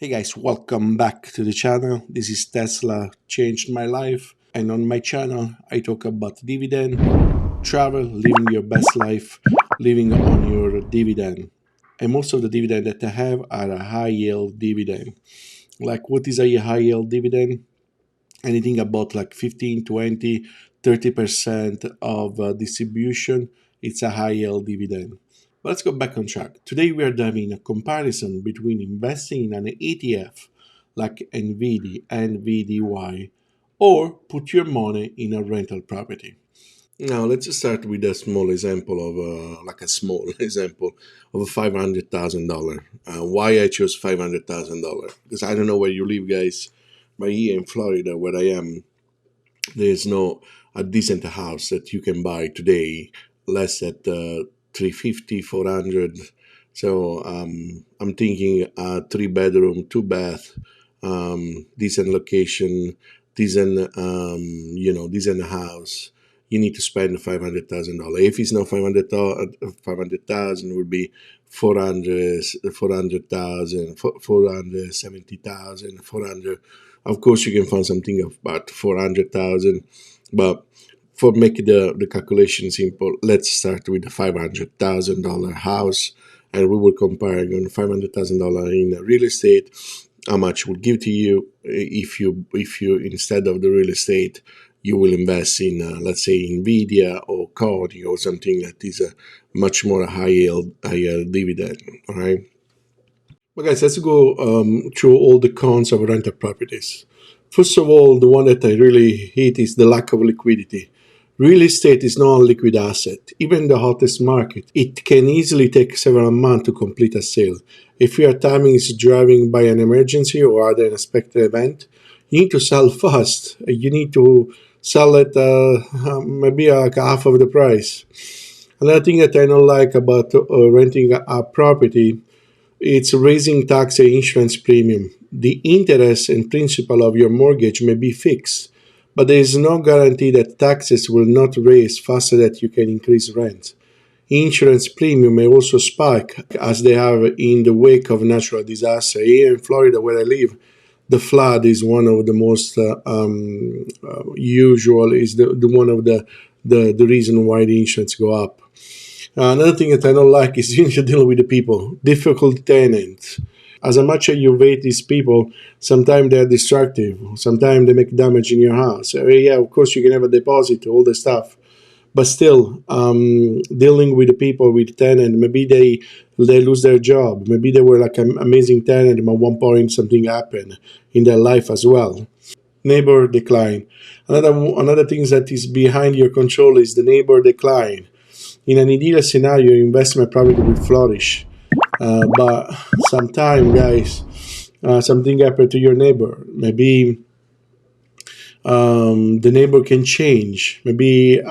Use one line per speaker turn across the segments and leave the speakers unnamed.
Hey guys, welcome back to the channel. This is Tesla Changed My Life, and on my channel I talk about dividend, travel, living your best life, living on your dividend. And most of the dividend that I have are a high yield dividend. Like, what is a high yield dividend? Anything about like 15, 20, 30% of distribution, it's a high yield dividend. But let's go back on track. Today we are having a comparison between investing in an ETF like NVDY or put your money in a rental property. Now let's just start with a small example of like a small example of a $500,000. Why I chose $500,000? Because I don't know where you live, guys, but here in Florida, where I am, there's no a decent house that you can buy today less at 350, 400. So I'm thinking a 3 bedroom, 2 bath, decent location, decent decent house. You need to spend $500,000. If it's not 500,000 would be 400,000, 470,000, 400. Of course, you can find something of about 400,000, but for making the calculation simple, let's start with the $500,000 house, and we will compare on $500,000 in real estate. How much will give to you if you instead of the real estate you will invest in let's say Nvidia or Cody or something that is a much more higher dividend. All right. Well, guys, let's go through all the cons of rental properties. First of all, the one that I really hate is the lack of liquidity. Real estate is not a liquid asset. Even in the hottest market, it can easily take several months to complete a sale. If your timing is driving by an emergency or other unexpected event, you need to sell fast. You need to sell it maybe like half of the price. Another thing that I don't like about renting a property, it's raising tax and insurance premium. The interest and principal of your mortgage may be fixed, but there is no guarantee that taxes will not raise faster that you can increase rent. Insurance premium may also spike as they have in the wake of natural disaster. Here in Florida, where I live, the flood is one of the most usual, is the one of the reason why the insurance go up. Another thing that I don't like is you need to deal with the people, difficult tenants. As much as you rate these people, sometimes they're destructive. Sometimes they make damage in your house. Yeah, of course you can have a deposit, all the stuff, but still, dealing with the people, with the tenant, maybe they lose their job. Maybe they were like an amazing tenant, but at one point something happened in their life as well. Neighbor decline. Another thing that is behind your control is the neighbor decline. In an ideal scenario, your investment probably will flourish. But sometimes, guys, something happened to your neighbor. Maybe the neighbor can change. Maybe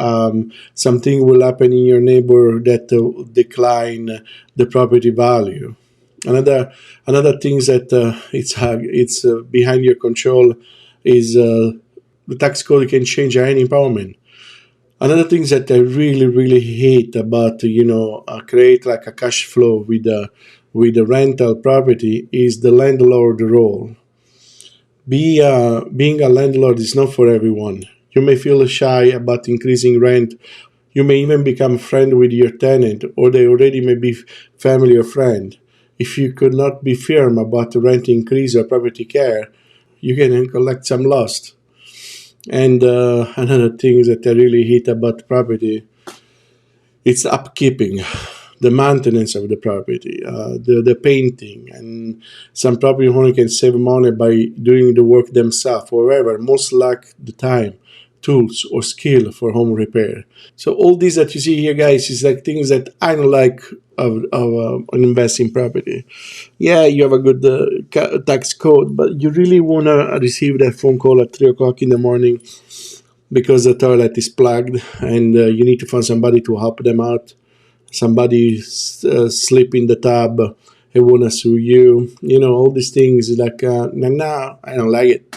something will happen in your neighbor that decline the property value. Another thing that it's behind your control is the tax code can change at any moment. Another thing that I really hate about create like a cash flow with the rental property is the landlord role. Being a landlord is not for everyone. You may feel shy about increasing rent. You may even become a friend with your tenant, or they already may be family or friend. If you could not be firm about the rent increase or property care, you can collect some loss. And another thing that I really hate about property, it's upkeeping, the maintenance of the property, the painting, and some property owner can save money by doing the work themselves. However, most lack the time, tools, or skill for home repair. So all these that you see here, guys, is like things that I don't like of investing property. Yeah, you have a good tax code, but you really wanna receive that phone call at 3 o'clock in the morning because the toilet is plugged and you need to find somebody to help them out. Somebody sleep in the tub, they want to sue you. All these things like, nah, I don't like it.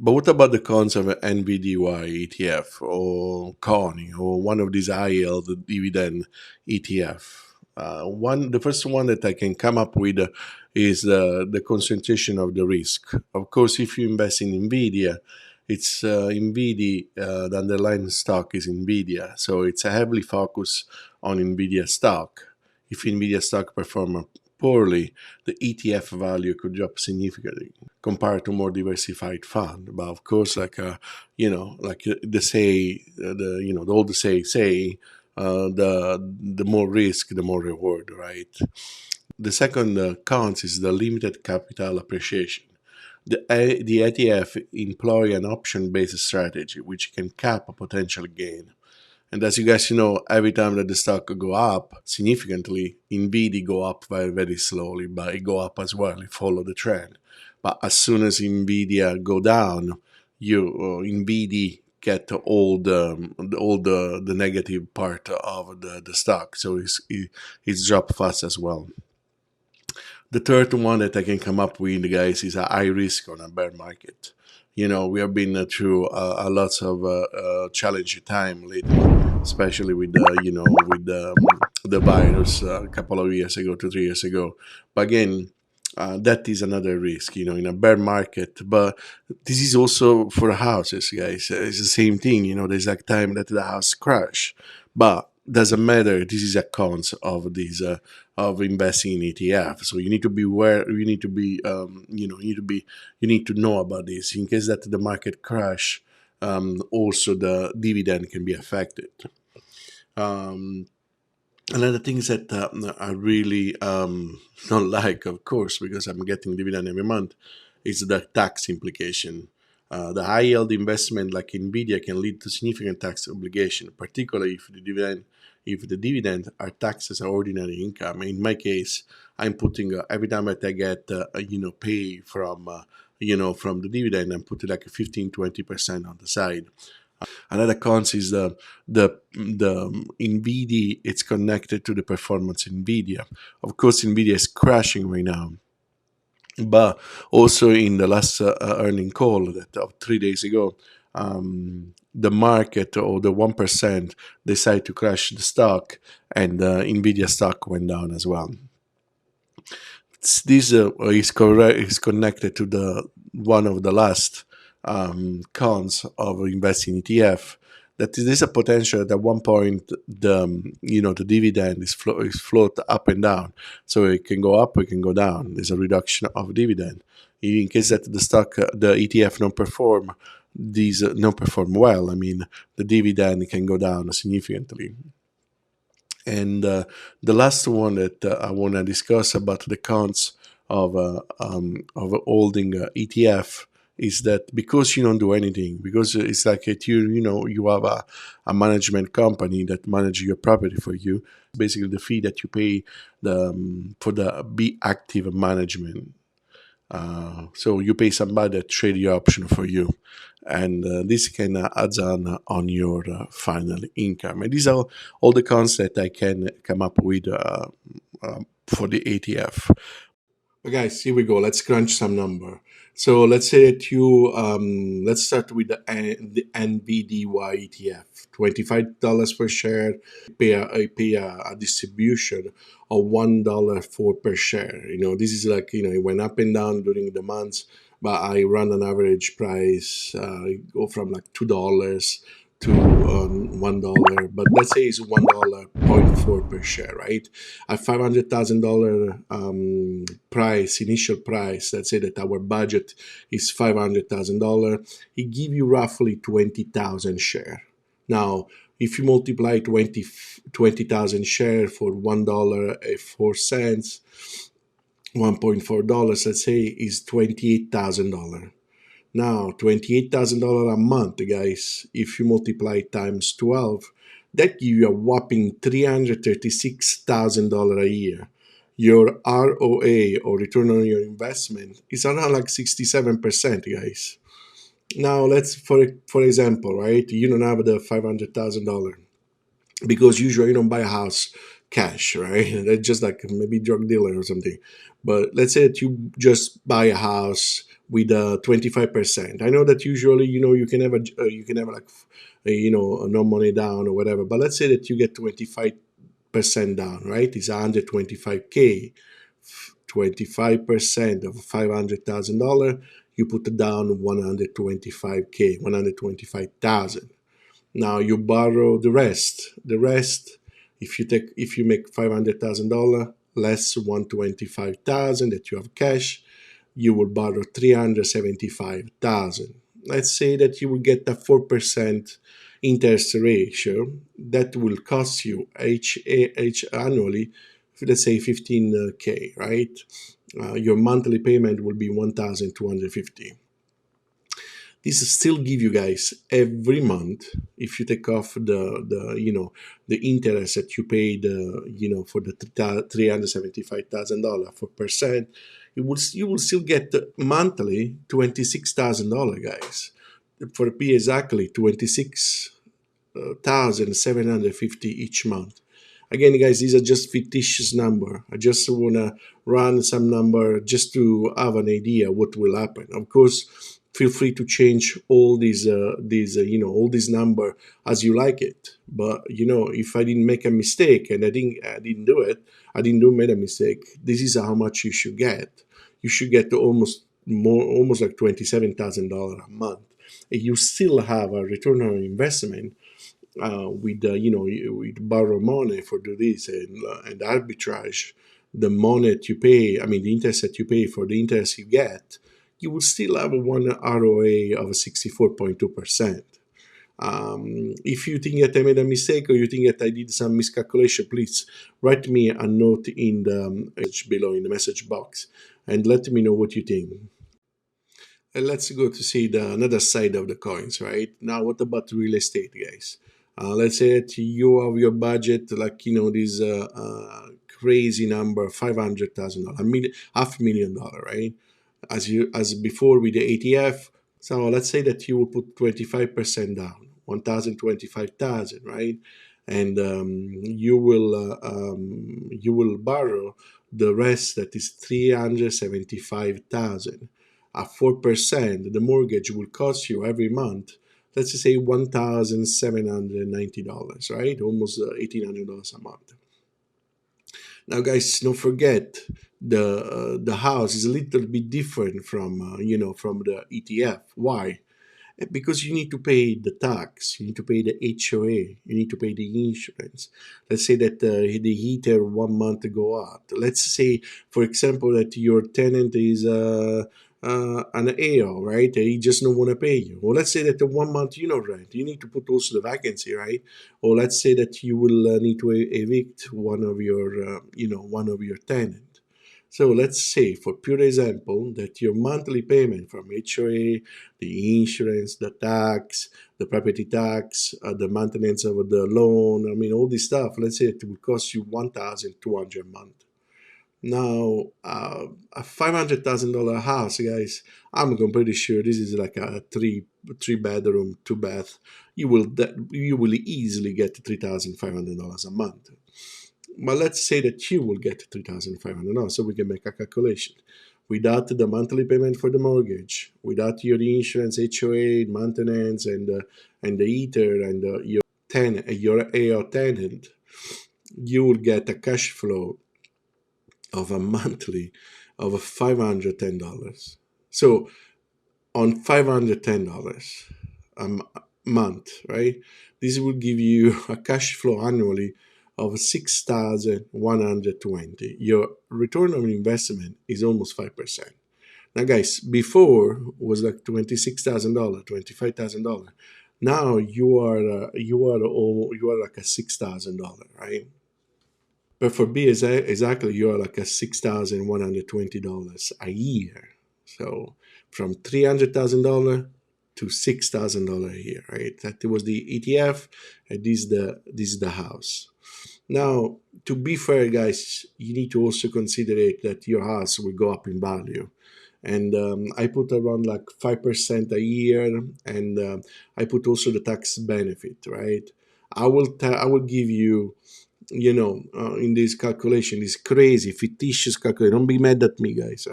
But what about the cons of an NVDY ETF or CONI or one of these high yield dividend ETF? The first one that I can come up with is the concentration of the risk. Of course, if you invest in Nvidia, it's Nvidia. The underlying stock is Nvidia, so it's a heavily focus on Nvidia stock. If Nvidia stock perform poorly, the ETF value could drop significantly compared to more diversified fund. But of course, like the say, the old say the more risk, the more reward, right? The second cons is the limited capital appreciation. The ETF employ an option-based strategy which can cap a potential gain. And as you guys know, every time that the stock go up significantly, Nvidia go up very, very slowly, but it go up as well. It follow the trend. But as soon as Nvidia go down, Nvidia get all the negative part of the stock, so it's drop fast as well. The third one that I can come up with, guys, is a high risk on a bear market. We have been through a lots of challenging time lately, especially with the virus a couple of years ago, 2 3 years ago. But again, that is another risk, in a bear market. But this is also for houses, guys. It's the same thing. There's like time that the house crash, but doesn't matter. This is a cons of this of investing in ETF. So you need to be aware. You need to be you need to know about this in case that the market crash. Also, the dividend can be affected. Um, Another things that I really don't like, of course, because I'm getting dividend every month, is the tax implication. The high yield investment like Nvidia can lead to significant tax obligation, particularly if the dividend are taxed as ordinary income. In my case, I'm putting every time that I get pay from the dividend, I'm putting like a 15-20% on the side. Another cons is the Nvidia. It's connected to the performance Nvidia. Of course, Nvidia is crashing right now, but also in the last earning call that of 3 days ago, the market or the 1% decided to crash the stock, and Nvidia stock went down as well. This is connected to the one of the last cons of investing in ETF. That there's a potential that at one point the dividend is float up and down, so it can go up, it can go down. There's a reduction of dividend in case that the ETF don't perform. These don't perform well. I mean, the dividend can go down significantly. And the last one that I want to discuss about the cons of holding ETF is that because you don't do anything, because it's like you have a management company that manage your property for you. Basically, the fee that you pay for the be active management. So you pay somebody that trade your option for you, and this can add on your final income. And these are all the cons that I can come up with for the ETF. But guys, here we go. Let's crunch some number. So let's say that let's start with the NVDY ETF, $25 per share. I pay a distribution of $1 per sher. This is like, it went up and down during the months, but I run an average price, go from like $2 to $1, but let's say it's $1.4 per share, right? At $500,000 initial price, let's say that our budget is $500,000, it give you roughly 20,000 share. Now, if you multiply 20,000 share for $1.04, $1.4, let's say, is $28,000. Now, $28,000 a month, guys, if you multiply times 12, that gives you a whopping $336,000 a year. Your ROA, or return on your investment, is around like 67%, guys. Now, let's, for example, right, you don't have the $500,000 because usually you don't buy a house cash, right? That's just like maybe drug dealer or something. But let's say that you just buy a house with 25%. I know that usually you can have like no money down or whatever. But let's say that you get percent down, right? It's 125K. 25% of $500,000, you put down 125K, 125,000. Now you borrow the rest. The rest, if you make $500,000 less 125,000 that you have cash, you will borrow 375,000. Let's say that you will get a 4% interest ratio that will cost you each annually, let's say 15K, right? Your monthly payment will be 1,250. This still give you guys every month, if you take off the interest that you paid for the $375,000 for percent, you will still get monthly $26,000, guys. For be exactly 26,750 each month. Again, guys, these are just fictitious number. I just want to run some number just to have an idea what will happen. Of course, feel free to change all these number as you like it. But if I didn't make a mistake and I didn't do it, I didn't make a mistake. This is how much you should get. You should get almost like $27,000 a month. And you still have a return on investment with borrow money for do this and arbitrage. The money that you pay, the interest that you pay for the interest you get, you will still have one ROA of 64.2%. If you think that I made a mistake or you think that I did some miscalculation, please write me a note in the message below in the message box and let me know what you think. And let's go to see another side of the coins, right? Now, what about real estate, guys? Let's say that you have your budget, like, this crazy number, $500,000, $500,000, right? As before with the ETF. So let's say that you will put 25% down, 1,025,000, right? And you will borrow the rest, that is 375,000. At 4%, the mortgage will cost you every month, let's just say $1,790, right? Almost $1,800 a month. Now, guys, don't forget the house is a little bit different from from the ETF. Why? Because you need to pay the tax, you need to pay the HOA, you need to pay the insurance. Let's say that the heater 1 month go out. Let's say, for example, that your tenant is an AO, right? He just don't want to pay you. Or let's say that the 1 month rent, you need to put also the vacancy, right? Or let's say that you will need to evict one of your tenant. So let's say, for pure example, that your monthly payment from HOA, the insurance, the tax, the property tax, the maintenance of the loan, all this stuff, let's say it will cost you $1,200 a month. Now, a $500,000 house, guys, I'm completely sure this is like a three bedroom, 2 bath. You will easily get $3,500 a month. But let's say that you will get $3,500, so we can make a calculation. Without the monthly payment for the mortgage, without your insurance, HOA, maintenance, and the heater, and your AO tenant, you will get a cash flow of a monthly of $510. So on $510 a month, right? This will give you a cash flow annually of 6,120. Your return on investment is almost 5%. Now, guys, before was like $26,000, $25,000. Now you are like a $6,000, right? But for B, exactly, you are like a $6,120 a year. So from $300,000 to $6,000 a year, right? That was the ETF, and this is the house. Now, to be fair, guys, you need to also consider that your house will go up in value. And I put around like 5% a year, and I put also the tax benefit, right? I will give you, in this calculation, this crazy, fictitious calculation. Don't be mad at me, guys.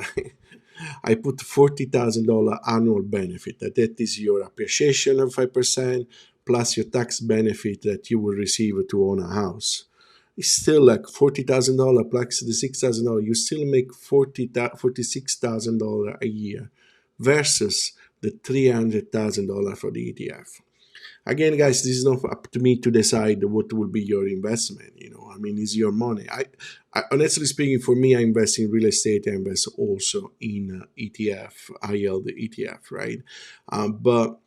I put $40,000 annual benefit. That is your appreciation of 5% plus your tax benefit that you will receive to own a house. it's still like $40,000 plus the $6,000. You still make $46,000 a year versus the $300,000 for the ETF. Again, guys, this is not up to me to decide what will be your investment. I mean, it's your money. I honestly speaking, for me, I invest in real estate. I invest also in ETF, high yield ETF, right? But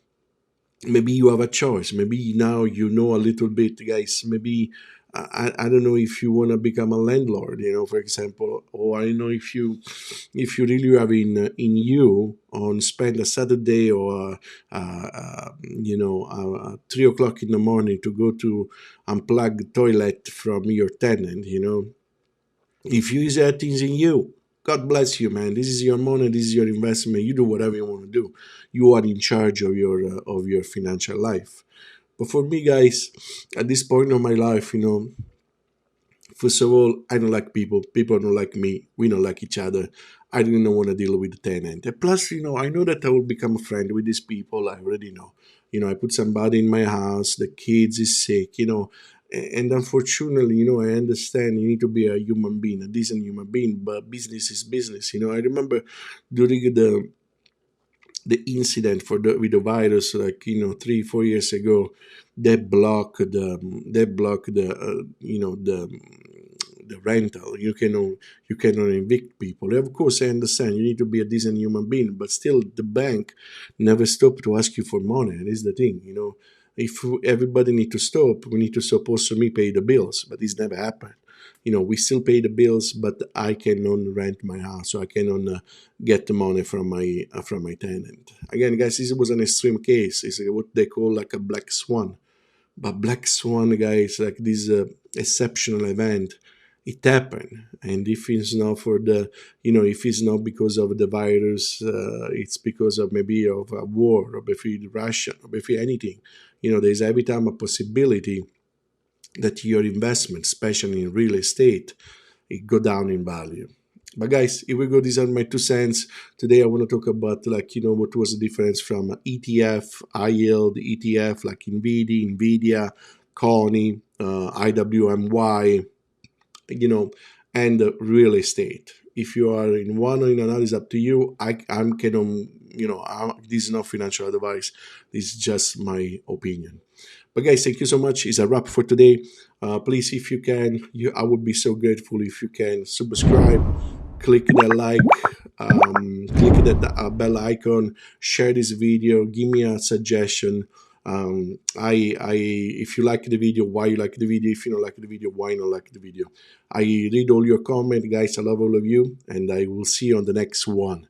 maybe you have a choice. Maybe now you know a little bit, guys. Maybe I don't know if you want to become a landlord, for example, or I don't know if you really have in you on spend a Saturday or 3 o'clock in the morning to go to unplug the toilet from your tenant. If you use that things in you, God bless you, man. This is your money. This is your investment. You do whatever you want to do. You are in charge of your financial life. But for me, guys, at this point of my life, first of all, I don't like people. People don't like me. We don't like each other. I didn't want to deal with the tenant. And plus, I know that I will become a friend with these people. I already know. I put somebody in my house. The kids is sick. And unfortunately, I understand you need to be a human being, a decent human being. But business is business. I remember during the incident with the virus, like 3-4 years ago, they blocked the rental. You cannot evict people. Of course, I understand you need to be a decent human being, but still, the bank never stopped to ask you for money. And this is the thing. If everybody need to stop, we need to stop also me pay the bills, but this never happened. We still pay the bills, but I cannot rent my house, so I cannot get the money from my tenant. Again, guys, this was an extreme case. It's what they call like a black swan. But black swan, guys, like this exceptional event, it happened. And if it's not if it's not because of the virus, it's because of maybe of a war, or maybe Russia, or maybe anything. There's every time a possibility that your investment, especially in real estate, it go down in value. But guys, here we go. These are my 2 cents. Today I want to talk about what was the difference from ETF, high yield ETF like Nvidia, Coney, IWMY, and real estate. If you are in one or in another, it's up to you. This is not financial advice. This is just my opinion. But guys, thank you so much. It's a wrap for today. Please, if you can, I would be so grateful if you can subscribe, click the like, click that bell icon, share this video, give me a suggestion. If you like the video, why you like the video. If you don't like the video, why you don't like the video. I read all your comments, guys. I love all of you, and I will see you on the next one.